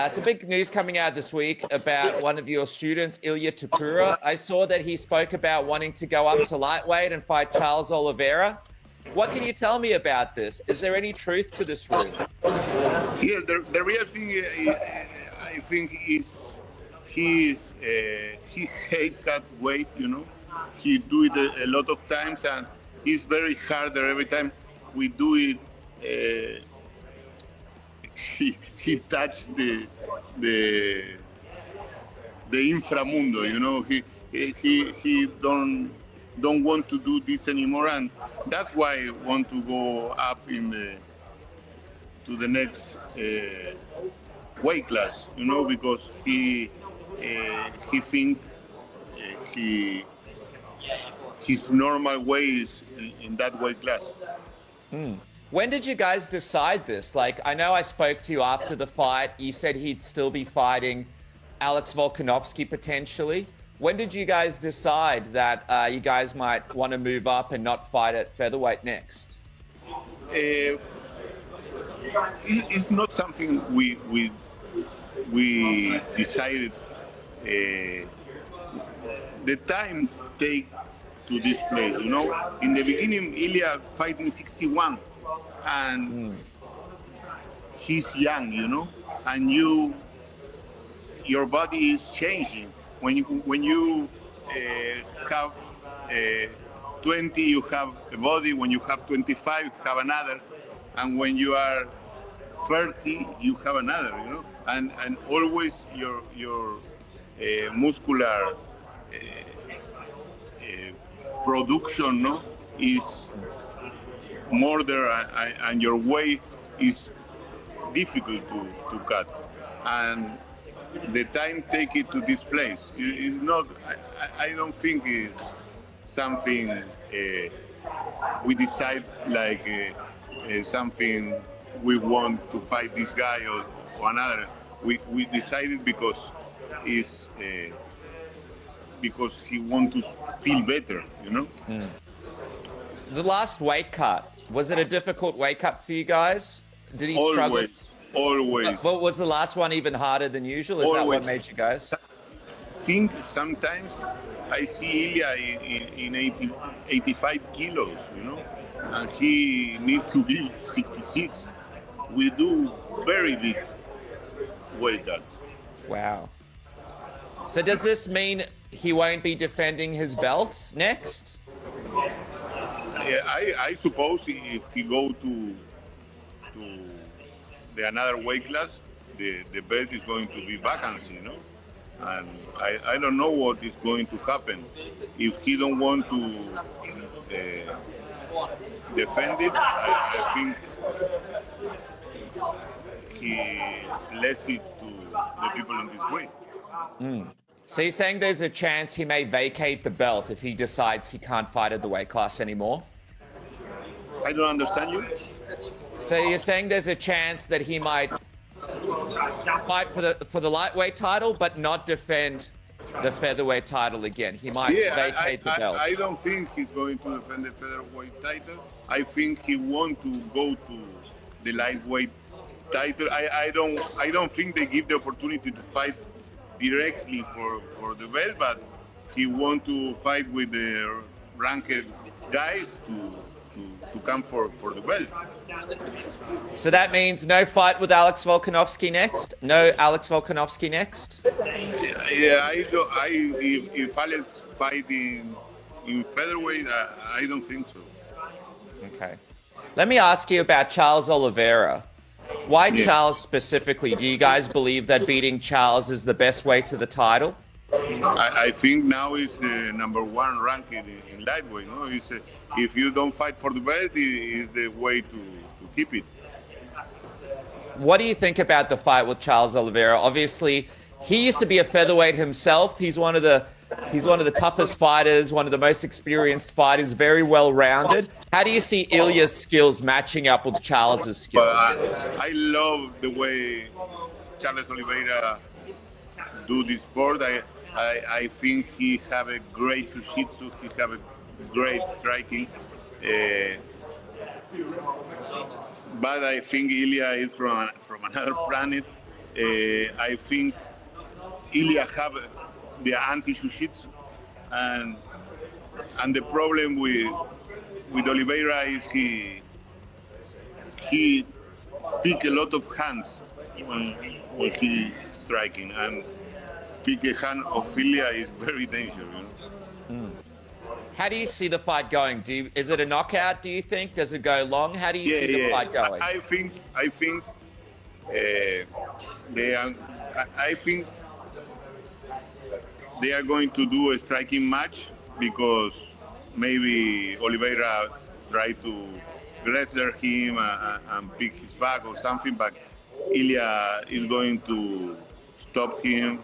Some big news coming out this week about one of your students, Ilia Topuria. I saw that he spoke about wanting to go up to lightweight and fight Charles Oliveira. What can you tell me about this? Is there any truth to this rumor? Here, the real thing, I think, is he hates that weight. He do it a lot of times, and he's very harder every time we do it. He touched the inframundo. He don't want to do this anymore, and that's why I want to go up to the next weight class. Because he think his normal way is in that weight class. When did you guys decide this? Like, I know I spoke to you after the fight. You said he'd still be fighting Alex Volkanovski potentially. When did you guys decide that you guys might want to move up and not fight at featherweight next? It's not something we decided. The time take to this place. In the beginning, Ilia fighting 61. And he's young, and your body is changing. When you have 20, you have a body. When you have 25, you have another, and when you are 30, you have another. And always your muscular production, is more there, and your weight is difficult to cut, and the time take it to this place is not. I don't think it's something we decide like something we want to fight this guy or another. We decided because because he want to feel better. The last weight cut, was it a difficult weight cut for you guys? Did he struggle? Always. But was the last one even harder than usual? Is that what made you guys? I think sometimes I see Ilia in 85 kilos, and he needs to be 66. We do very big weight cuts. Wow. So does this mean he won't be defending his belt next? Yeah, I suppose if he go to the another weight class, the belt is going to be vacancy, and I don't know what is going to happen if he don't want to defend it. I think he lets it to the people in this way. So you're saying there's a chance he may vacate the belt if he decides he can't fight at the weight class anymore? I don't understand you. So you're saying there's a chance that he might fight for the lightweight title, but not defend the featherweight title again. He might vacate the belt. I don't think he's going to defend the featherweight title. I think he wants to go to the lightweight title. I don't think they give the opportunity to fight directly for the belt, but he want to fight with the ranked guys to come for the belt. So that means no fight with Alex Volkanovski next? No Alex Volkanovski next? Yeah, if Alex fight in featherweight, I don't think so. Okay. Let me ask you about Charles Oliveira. Why Charles specifically? Do you guys believe that beating Charles is the best way to the title? I think now is the number one ranked in lightweight. If you don't fight for the belt, is the way to keep it. What do you think about the fight with Charles Oliveira? Obviously, he used to be a featherweight himself. He's one of the toughest fighters, one of the most experienced fighters, very well-rounded. How do you see Ilia's skills matching up with Charles's skills? I love the way Charles Oliveira do this sport. I think he have a great jiu-jitsu. He have a great striking. But I think Ilia is from another planet. I think Ilia have the anti-jiu-jitsu, and the problem with Oliveira is he pick a lot of hands when he striking, and pick a hand of Ilia is very dangerous. How do you see the fight going? Is it a knockout, do you think? Does it go long? How do you see the fight going? I think they are going to do a striking match, because maybe Oliveira try to wrestler him and pick his back or something, but Ilia is going to stop him,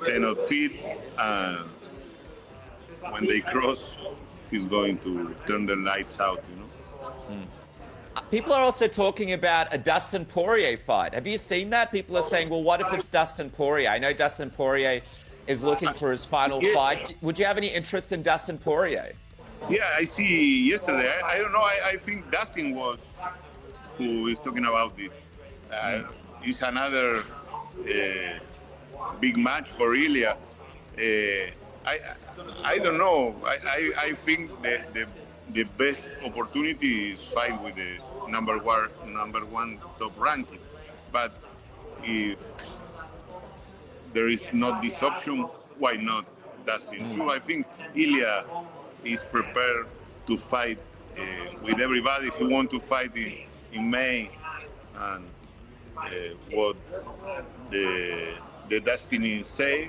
stand on feet, and when they cross, he's going to turn the lights out, People are also talking about a Dustin Poirier fight. Have you seen that? People are saying, well, what if it's Dustin Poirier? I know Dustin Poirier is looking for his final fight. Would you have any interest in Dustin Poirier? Yeah, I see yesterday. I don't know. I think Dustin was who is talking about it. It's another big match for Ilia. I don't know. I think the best opportunity is fight with the number one top ranking. But if there is not this option, why not Dustin? So I think Ilia is prepared to fight with everybody who want to fight in May, and what the destiny say,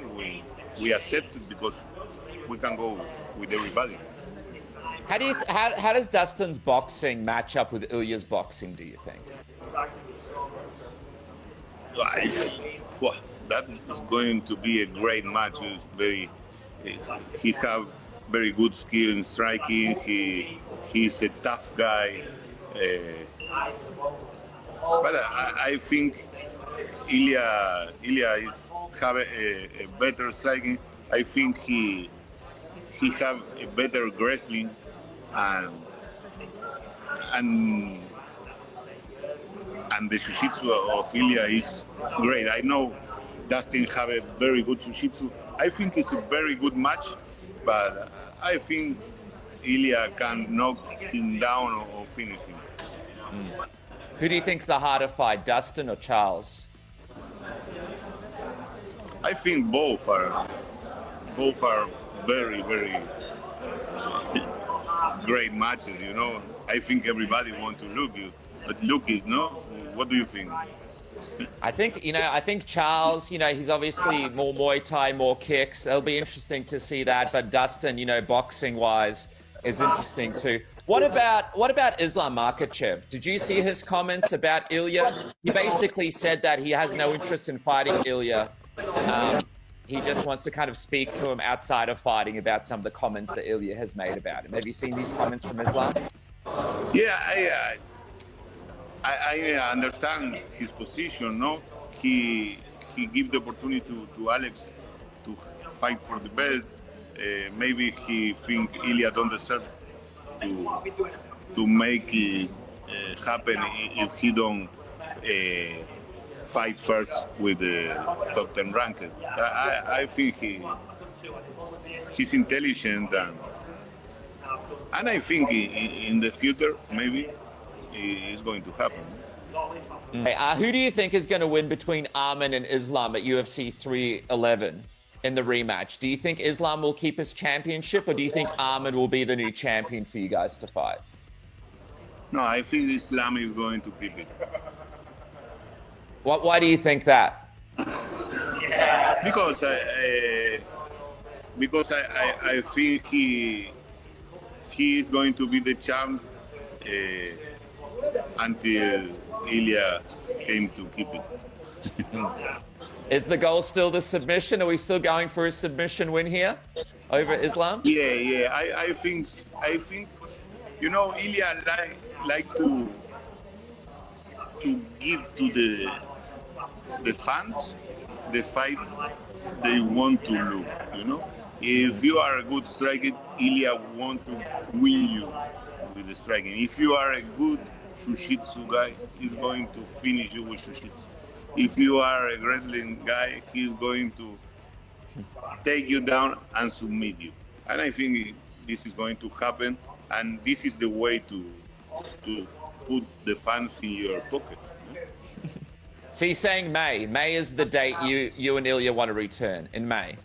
we accept it, because we can go with everybody. How does Dustin's boxing match up with Ilia's boxing, do you think? That is going to be a great match. He have very good skill in striking. He's a tough guy. But I think Ilia is have a better striking. I think he have a better wrestling, and the jiu-jitsu of Ilia is great. I know Dustin have a very good jiu-jitsu. I think it's a very good match, but I think Ilia can knock him down or finish him. Who do you think's the harder fight, Dustin or Charles? I think both are very, very great matches. I think everybody wants to look it. What do you think? I think Charles, he's obviously more Muay Thai, more kicks. It'll be interesting to see that. But Dustin, boxing wise, is interesting too. What about Islam Makhachev? Did you see his comments about Ilia? He basically said that he has no interest in fighting Ilia. He just wants to kind of speak to him outside of fighting about some of the comments that Ilia has made about him. Have you seen these comments from Islam? Yeah, I understand his position. No, he gave the opportunity to Alex to fight for the belt. Maybe he think Ilia don't deserve to make it happen if he don't fight first with the top 10 ranked. I think he's intelligent, and I think in the future maybe it's going to happen. Who do you think is going to win between Arman and Islam at UFC 311 in the rematch? Do you think Islam will keep his championship, or do you think Arman will be the new champion for you guys to fight? No, I think Islam is going to keep it. Why do you think that? Because I think he is going to be the champ until Ilia came to keep it. Is the goal still the submission? Are we still going for a submission win here over Islam? Yeah. I think Ilia like to give to the fans the fight they want to look. If you are a good striker, Ilia want to win you with the striking. If you are a good jiu-jitsu guy, he's going to finish you with jiu-jitsu. if you are a wrestling guy, he's going to take you down and submit you. And I think this is going to happen, and this is the way to put the fans in your pocket. So you're saying May? May is the date you and Ilia want to return, in May?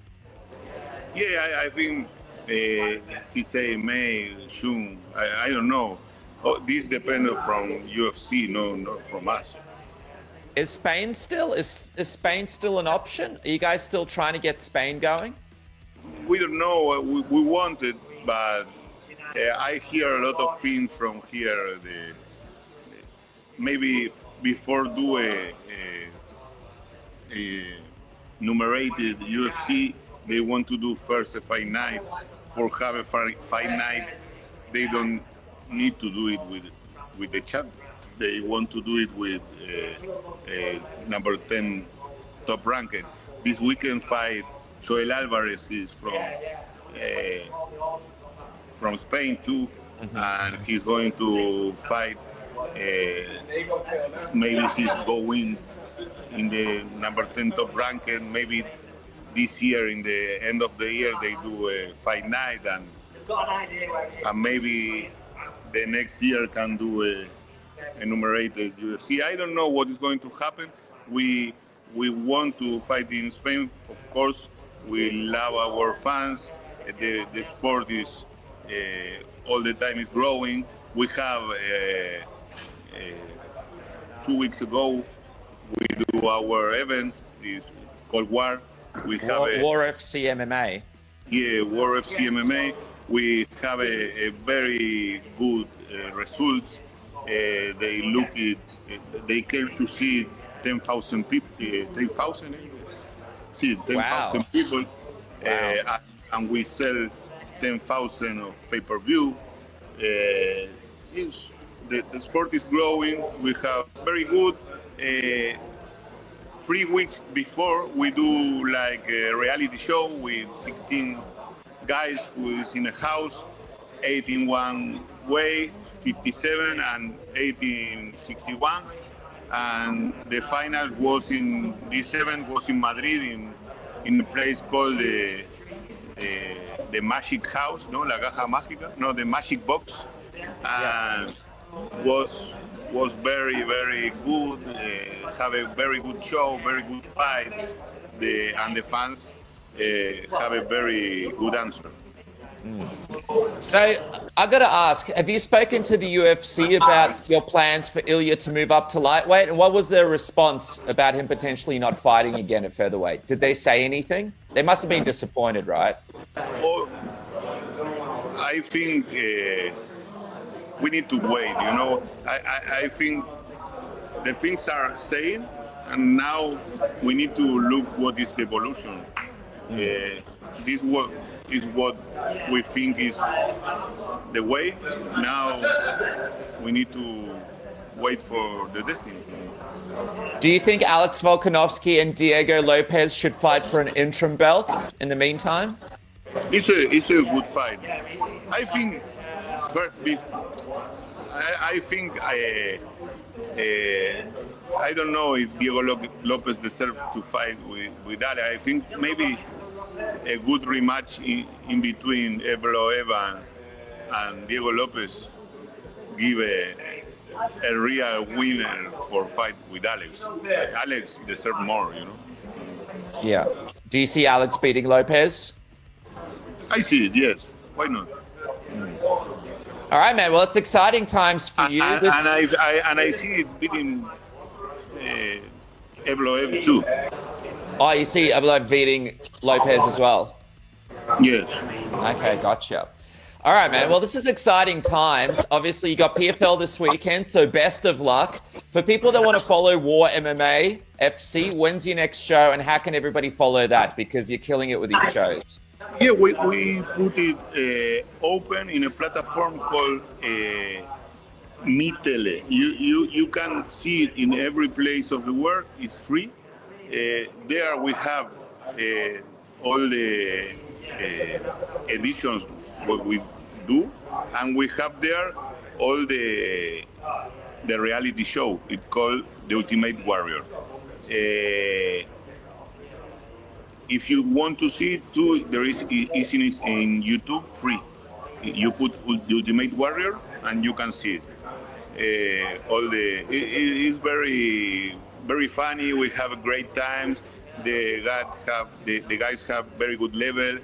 Yeah, I think he say May, June. I don't know. Oh, this depends from UFC, not from us. Is Spain still an option? Are you guys still trying to get Spain going? We don't know. We want it, but I hear a lot of things from here. Maybe before do a numerated UFC, they want to do first a fight night. For have a fight night, they don't need to do it with the champ. They want to do it with number 10 top ranked. This weekend fight, Joel Alvarez is from Spain too, and he's going to fight. Maybe he's going in the number 10 top ranked. Maybe this year, in the end of the year, they do a fight night, and maybe the next year can do a enumerated UFC. I don't know what is going to happen. We want to fight in Spain, of course. We love our fans. The sport is all the time is growing. We have 2 weeks ago we do our event. It's called War. We have War FC MMA. Yeah, War FC MMA. We have a very good results. They look it. They came to see 10,000 people. 10,000. See 10,000 Wow. people. Wow. And we sell 10,000 of pay-per-view. The sport is growing. We have very good. 3 weeks before, we do like a reality show with 16 guys who is in a house, 8 in one way, 57 and 8 in 61. And the finals was in this event was in Madrid in a place called the Magic House, no, la caja mágica, no, the Magic Box, and was very, very good. Have a very good show, very good fights, and the fans have a very good answer. So I got to ask, have you spoken to the UFC about your plans for Ilia to move up to lightweight? And what was their response about him potentially not fighting again at featherweight? Did they say anything? They must have been disappointed, right? Well, I think we need to wait, you know. I think the things are saying, and now we need to look what is the evolution. This is what we think is the way. Now we need to wait for the destiny. Do you think Alex Volkanovski and Diego Lopez should fight for an interim belt in the meantime? It's a good fight. I think I don't know if Diego Lopez deserves to fight with Ali. I think maybe a good rematch in between Evloev and Diego Lopez give a real winner for fight with Alex. Alex deserves more, you know. Yeah. Do you see Alex beating Lopez? I see it, yes. Why not? All right, man. Well, it's exciting times for you. And I see it beating Evloev too. Oh, you see Evloev beating Lopez as well? Yes. Okay, gotcha. All right, man. Well, this is exciting times. Obviously, you got PFL this weekend, so best of luck. For people that want to follow War MMA FC, when's your next show, and how can everybody follow that? Because you're killing it with these shows. Yeah, we put it open in a platform called MiTele. You can see it in every place of the world. It's free. There we have all the editions what we do, and we have there all the reality show. It's called The Ultimate Warrior. If you want to see it too, there is in YouTube free. You put Ultimate Warrior and you can see it. It's very funny. We have great times. The guys have very good level,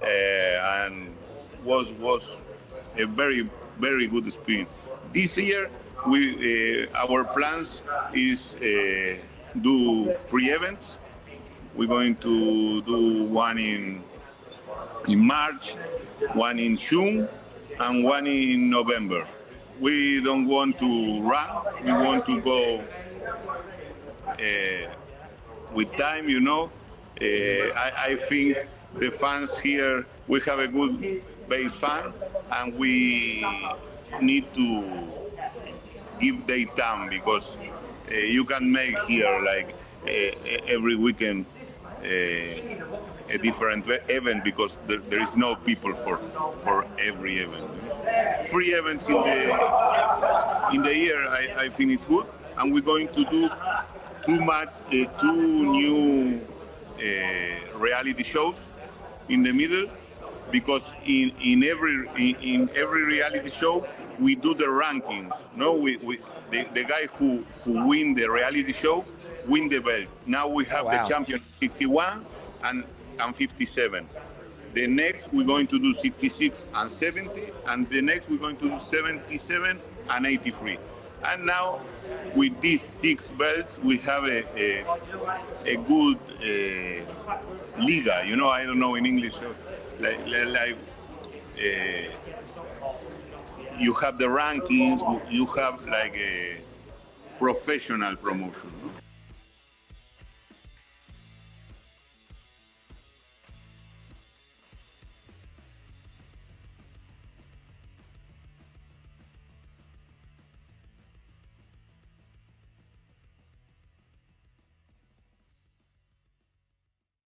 and was a very good experience. This year, our plans is do free events. We're going to do one in March, one in June, and one in November. We don't want to run. We want to go with time, you know. I think the fans here, we have a good base fan, and we need to give their time because you can make here like every weekend a different event because there is no people for every event. Free events in the year, I think it's good, and we're going to do two new reality shows in the middle, because in every reality show we do the rankings. No, the guy who win the reality show win the belt. Now we have the champion 61 and 57. The next we're going to do 66 and 70, and the next we're going to do 77 and 83. And now with these 6 belts we have a good liga. You know, I don't know in English. You have the rankings. You have like a professional promotion.